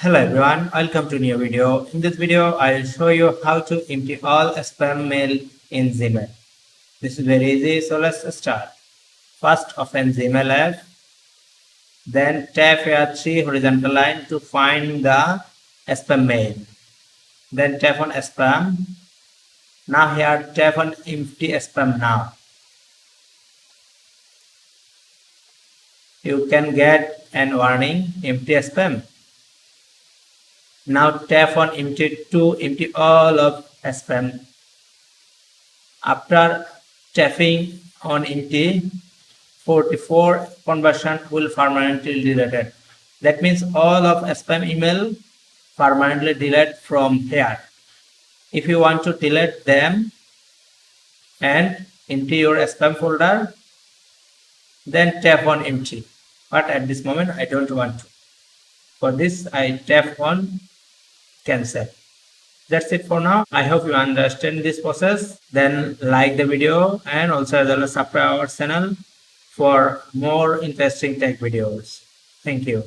Hello everyone, welcome to a new video. In this video, I will show you how to empty all spam mail in Gmail. This is very easy, so let's start. First, open Gmail app. Then tap here 3 horizontal line to find the spam mail. Then tap on spam. Now here tap on empty spam now. You can get an warning, empty spam. Now tap on empty to empty all of spam. After tapping on empty, 44 conversion will permanently deleted. That means all of spam email permanently delete from here. If you want to delete them and empty your spam folder, then tap on empty. But at this moment I don't want to. For this I tap on cancel. That's it for now. I hope you understand this process. Then like the video and also as well as subscribe our channel for more interesting tech videos. Thank you.